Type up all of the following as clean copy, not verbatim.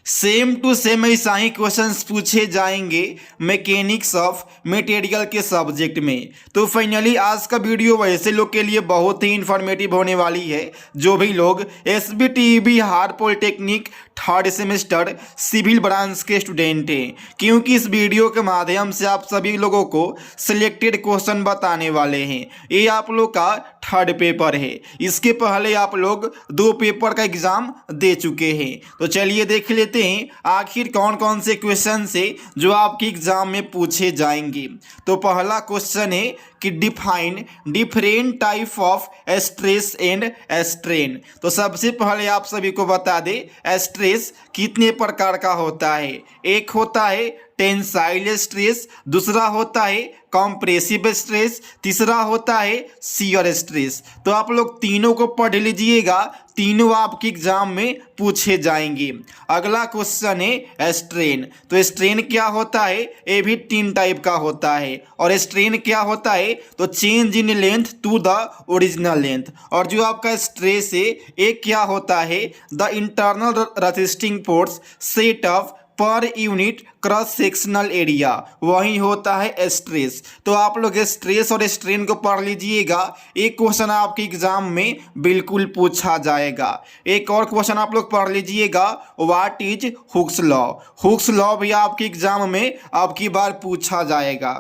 Same to same ऐसा ही questions पूछे जाएंगे मैकेनिक्स ऑफ मटेरियल के सब्जेक्ट में। तो फाइनली आज का वीडियो वैसे लोग के लिए बहुत ही इंफॉर्मेटिव होने वाली है जो भी लोग SBTEB हार polytechnic third semester civil branch के स्टूडेंट हैं, क्योंकि इस वीडियो के माध्यम से आप सभी लोगों को सिलेक्टेड क्वेश्चन बताने वाले हैं। ये आप लोग का थर्ड पेपर है। इसके पहले आप लोग 2 पेपर का एग्जाम दे चुके हैं। तो चलिए देख लेते हैं आखिर कौन कौन से क्वेश्चन से जो आपके एग्जाम में पूछे जाएंगे। तो पहला क्वेश्चन है कि define different type of stress and strain. तो सबसे पहले आप सभी को बता दें स्ट्रेस कितने प्रकार का होता है। एक होता है टेंसाइल स्ट्रेस, दूसरा होता है कंप्रेसिव स्ट्रेस, तीसरा होता है शियर स्ट्रेस। तो आप लोग तीनों को पढ़ लीजिएगा, तीनों आपके एग्जाम में पूछे जाएंगे। अगला क्वेश्चन है स्ट्रेन। तो स्ट्रेन क्या होता है, ये भी 3 टाइप का होता है। और स्ट्रेन क्या होता है, तो change in length to the original length. और जो आपका स्ट्रेस है ये क्या होता है, the internal resisting force set off per unit cross sectional area, वही होता है स्ट्रेस। तो आप लोग स्ट्रेस और स्ट्रेन को पढ़ लीजिएगा, एक क्वेश्चन आपके एग्जाम में बिल्कुल पूछा जाएगा। एक और क्वेश्चन आप लोग पढ़ लीजिएगा, what is Hooke's law. Hooke's law भी आपके एग्जाम में अब की बार पूछा जाएगा।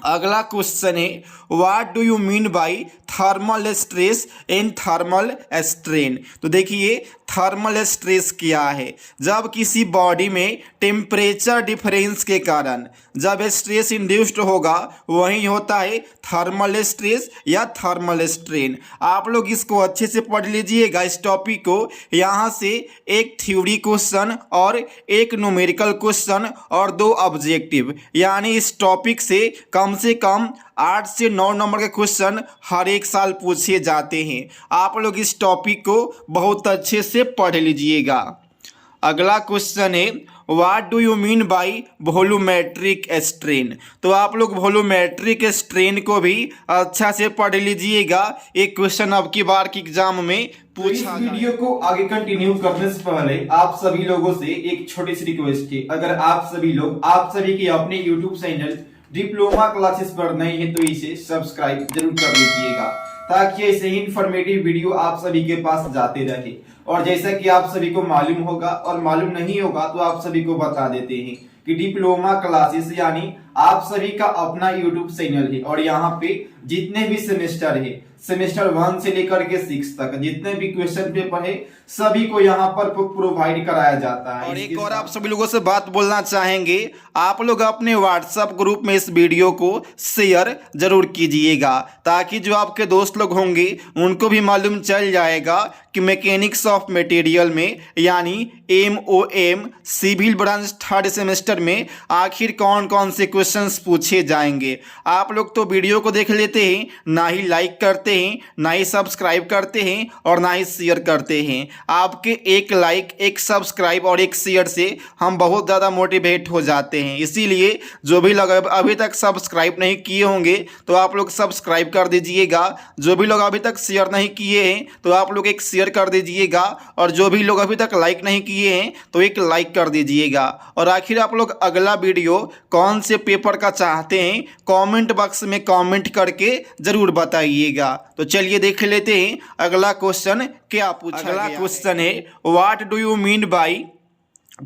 अगला क्वेश्चन है what do you mean by thermal stress and thermal strain. तो देखिए थर्मल स्ट्रेस क्या है, जब किसी बॉडी में टेम्परेचर डिफरेंस के कारण जब स्ट्रेस इंड्यूस्ड होगा वही होता है थर्मल स्ट्रेस या थर्मल स्ट्रेन। आप लोग इसको अच्छे से पढ़ लीजिएगा इस टॉपिक को। यहाँ से एक थ्योरी क्वेश्चन और एक न्यूमेरिकल क्वेश्चन और 2 ऑब्जेक्टिव, यानी इस टॉपिक से कम 8 से 9 नंबर के क्वेश्चन हर एक साल पूछे जाते हैं। आप लोग इस टॉपिक को बहुत अच्छे से पढ़ लीजिएगा। अगला क्वेश्चन है what do you mean by volumetric strain. तो आप लोग वॉल्यूमेट्रिक स्ट्रेन को भी अच्छा से पढ़ लीजिएगा, एक क्वेश्चन अब की बार के एग्जाम में पूछा। इस वीडियो को आगे कंटिन्यू करने से पहले आप सभी लोगों से एक छोटी सी रिक्वेस्ट है, अगर आप सभी के अपने YouTube चैनल डिप्लोमा क्लासेस पर नहीं है तो इसे सब्सक्राइब जरूर कर लीजिएगा, ताकि ऐसे ही इंफॉर्मेटिव वीडियो आप सभी के पास जाते रहे। और जैसा कि आप सभी को मालूम होगा और मालूम नहीं होगा तो आप सभी को बता देते हैं कि डिप्लोमा क्लासेस यानी आप सभी का अपना YouTube चैनल है। और यहाँ पे जितने भी सेमेस्टर है, सेमेस्टर 1 से लेकर के 6 तक जितने भी क्वेश्चन पेपर है सभी को यहाँ पर प्रोवाइड कराया जाता है। और एक और आप सभी लोगों से बात बोलना चाहेंगे, आप लोग अपने व्हाट्सएप ग्रुप में इस वीडियो को शेयर जरूर कीजिएगा, ताकि जो आपके दोस्त लोग होंगे उनको भी मालूम चल जाएगा कि मैकेनिक्स ऑफ मटेरियल में यानी MOM civil branch third semester में आखिर कौन कौन से क्वेश्चंस पूछे जाएंगे। आप लोग तो वीडियो को देख लेते हैं, ना ही लाइक करते हैं, ना ही सब्सक्राइब करते हैं और ना ही शेयर करते हैं। आपके एक लाइक, एक सब्सक्राइब और एक शेयर से हम बहुत ज़्यादा मोटिवेट हो जाते हैं। इसीलिए जो भी लोग अभी तक सब्सक्राइब नहीं किए होंगे तो आप लोग सब्सक्राइब कर दीजिएगा, जो भी लोग अभी तक शेयर नहीं किए हैं तो आप लोग एक शेयर कर दीजिएगा, और जो भी लोग अभी तक लाइक नहीं किए हैं तो एक लाइक कर दीजिएगा। और आखिर आप लोग अगला वीडियो कौन से पेपर का चाहते हैं कमेंट बॉक्स में कमेंट करके जरूर बताइएगा। तो चलिए देख लेते हैं अगला क्वेश्चन क्या पूछा गया। अगला क्वेश्चन है what do you mean by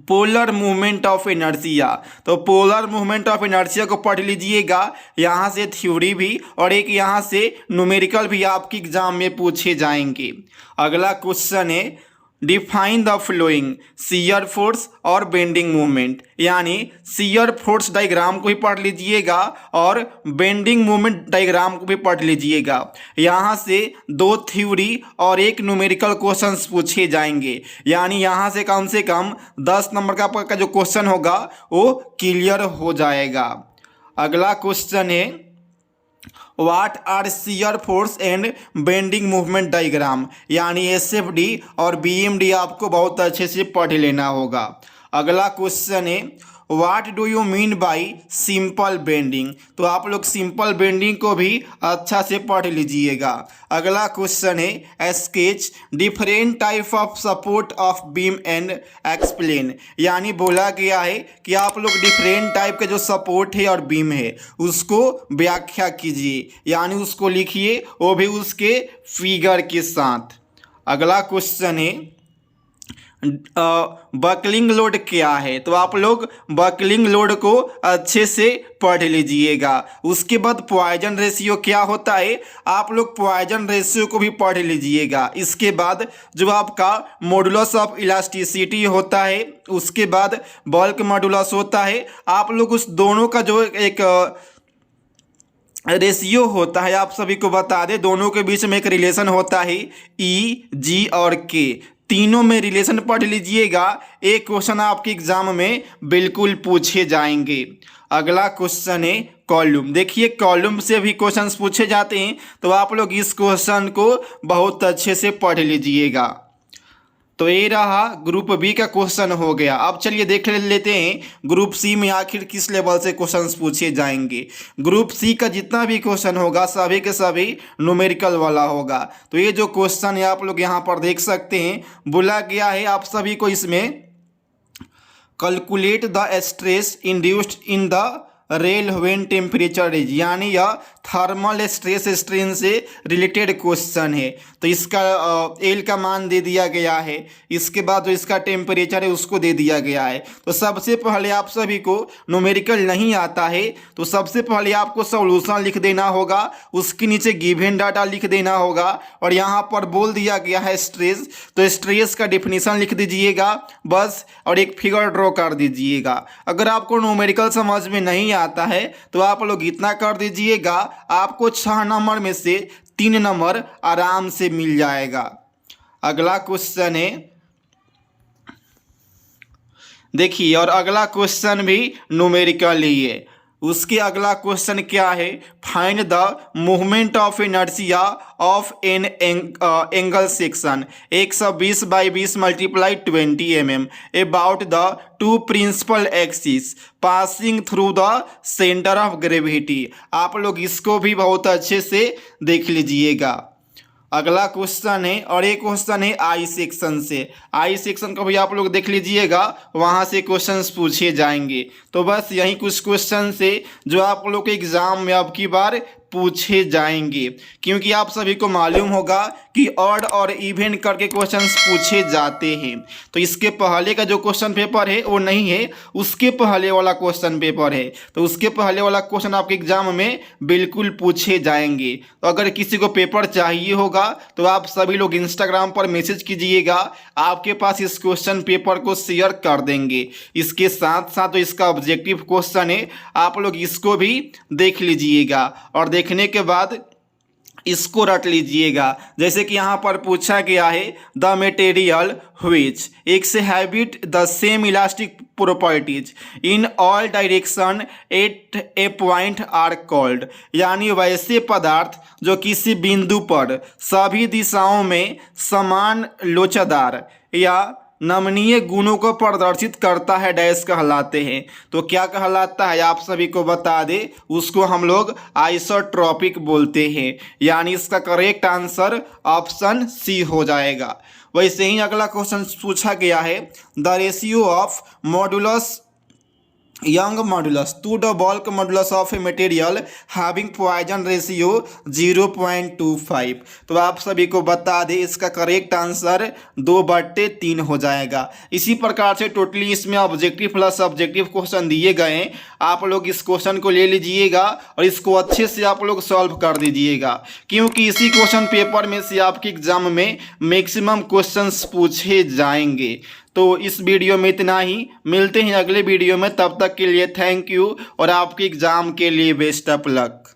polar movement of inertia. तो पोलर मूवमेंट ऑफ इनर्शिया को पढ़ लीजिएगा, यहाँ से थ्योरी भी और एक यहाँ से न्यूमेरिकल भी आपके एग्जाम में पूछे जाएंगे। अगला क्वेश्चन है define the flowing shear force और बेंडिंग मूवमेंट, यानी शियर फोर्स डायग्राम को भी पढ़ लीजिएगा और बेंडिंग मूवमेंट डायग्राम को भी पढ़ लीजिएगा। यहाँ से 2 थ्योरी और एक न्यूमेरिकल क्वेश्चंस पूछे जाएंगे, यानी यहाँ से कम 10 नंबर का जो क्वेश्चन होगा वो क्लियर हो जाएगा। अगला क्वेश्चन है what are shear force and bending movement diagram, यानी SFD और BMD आपको बहुत अच्छे से पढ़ लेना होगा। अगला क्वेश्चन है what do you mean by simple bending. तो आप लोग सिंपल बेंडिंग को भी अच्छा से पढ़ लीजिएगा। अगला क्वेश्चन है sketch different type of support of beam and explain. यानी बोला गया है कि आप लोग डिफरेंट टाइप के जो सपोर्ट है और बीम है उसको व्याख्या कीजिए, यानी उसको लिखिए, वो भी उसके फिगर के साथ। अगला क्वेश्चन है बकलिंग लोड क्या है। तो आप लोग बकलिंग लोड को अच्छे से पढ़ लीजिएगा। उसके बाद पॉइजन रेशियो क्या होता है, आप लोग पॉइजन रेशियो को भी पढ़ लीजिएगा। इसके बाद जो आपका मॉडुलस ऑफ इलास्टिसिटी होता है, उसके बाद बल्क मॉडुलस होता है, आप लोग उस दोनों का जो एक रेशियो होता है आप सभी को बता दें, दोनों के बीच में एक रिलेशन होता है ई, जी और के, तीनों में रिलेशन पढ़ लीजिएगा। एक क्वेश्चन आपके एग्जाम में बिल्कुल पूछे जाएंगे। अगला क्वेश्चन है कॉलम। देखिए कॉलम से भी क्वेश्चंस पूछे जाते हैं, तो आप लोग इस क्वेश्चन को बहुत अच्छे से पढ़ लीजिएगा। तो ये रहा ग्रुप बी का क्वेश्चन हो गया। अब चलिए देख लेते हैं ग्रुप सी में आखिर किस लेवल से क्वेश्चंस पूछे जाएंगे। ग्रुप सी का जितना भी क्वेश्चन होगा सभी के सभी न्यूमेरिकल वाला होगा। तो ये जो क्वेश्चन है आप लोग यहाँ पर देख सकते हैं, बोला गया है आप सभी को इसमें calculate the stress induced in the rail when temperature is, यानी यह थर्मल स्ट्रेस स्ट्रेन से रिलेटेड क्वेश्चन है। तो इसका एल का मान दे दिया गया है, इसके बाद जो इसका टेम्परेचर है उसको दे दिया गया है। तो सबसे पहले आप सभी को न्यूमेरिकल नहीं आता है तो सबसे पहले आपको सॉल्यूशन लिख देना होगा, उसके नीचे गिवन डाटा लिख देना होगा, और यहाँ पर बोल दिया गया है स्ट्रेस, तो स्ट्रेस का डिफिनीशन लिख दीजिएगा बस, और एक फिगर ड्रॉ कर दीजिएगा। अगर आपको न्यूमेरिकल समझ में नहीं आता है तो आप लोग इतना कर दीजिएगा, आपको 6 नंबर में से 3 नंबर आराम से मिल जाएगा। अगला क्वेश्चन है देखिए, और अगला क्वेश्चन भी न्यूमेरिकल ही है। उसके अगला क्वेश्चन क्या है, find the movement of inertia of an angle section 120/20 × 20 mm about the 2 principal axis passing through the centre of gravity. आप लोग इसको भी बहुत अच्छे से देख लीजिएगा। अगला क्वेश्चन है, और एक क्वेश्चन है आई सेक्शन से। आई सेक्शन को भी आप लोग देख लीजिएगा, वहाँ से क्वेश्चंस पूछे जाएंगे। तो बस यही कुछ क्वेश्चन से जो आप लोग के एग्जाम में अब की बार पूछे जाएंगे, क्योंकि आप सभी को मालूम होगा कि ऑड और इवन करके क्वेश्चंस पूछे जाते हैं। तो इसके पहले का जो क्वेश्चन पेपर है वो नहीं है, उसके पहले वाला क्वेश्चन पेपर है। तो उसके पहले वाला क्वेश्चन आपके एग्जाम में बिल्कुल पूछे जाएंगे। तो अगर किसी को पेपर चाहिए होगा तो आप सभी लोग इंस्टाग्राम पर मैसेज कीजिएगा, आपके पास इस क्वेश्चन पेपर को शेयर कर देंगे। इसके साथ साथ तो इसका ऑब्जेक्टिव क्वेश्चन है, आप लोग इसको भी देख लीजिएगा, और देखने के बाद इसको रट लीजिएगा। जैसे कि यहाँ पर पूछा गया है the material which exhibit the same elastic properties in all direction at a point are called, यानी वैसे पदार्थ जो किसी बिंदु पर सभी दिशाओं में समान लोचदार या नमनीय गुणों को प्रदर्शित करता है डैश कहलाते हैं। तो क्या कहलाता है आप सभी को बता दे, उसको हम लोग आइसोट्रॉपिक बोलते हैं, यानी इसका करेक्ट आंसर ऑप्शन सी हो जाएगा। वैसे ही अगला क्वेश्चन पूछा गया है the ratio of modulus young modulus two the bulk modulus of a material having Poisson ratio 0.25। तो आप सभी को बता दें इसका करेक्ट आंसर 2/3 हो जाएगा। इसी प्रकार से टोटली इसमें ऑब्जेक्टिव प्लस ऑब्जेक्टिव क्वेश्चन दिए गए हैं, आप लोग इस क्वेश्चन को ले लीजिएगा और इसको अच्छे से आप लोग सॉल्व कर दीजिएगा, क्योंकि इसी क्वेश्चन पेपर में से आपके एग्जाम में मैक्सिमम क्वेश्चंस पूछे जाएंगे। तो इस वीडियो में इतना ही, मिलते हैं अगले वीडियो में, तब तक के लिए थैंक यू और आपके एग्ज़ाम के लिए बेस्ट ऑफ लक।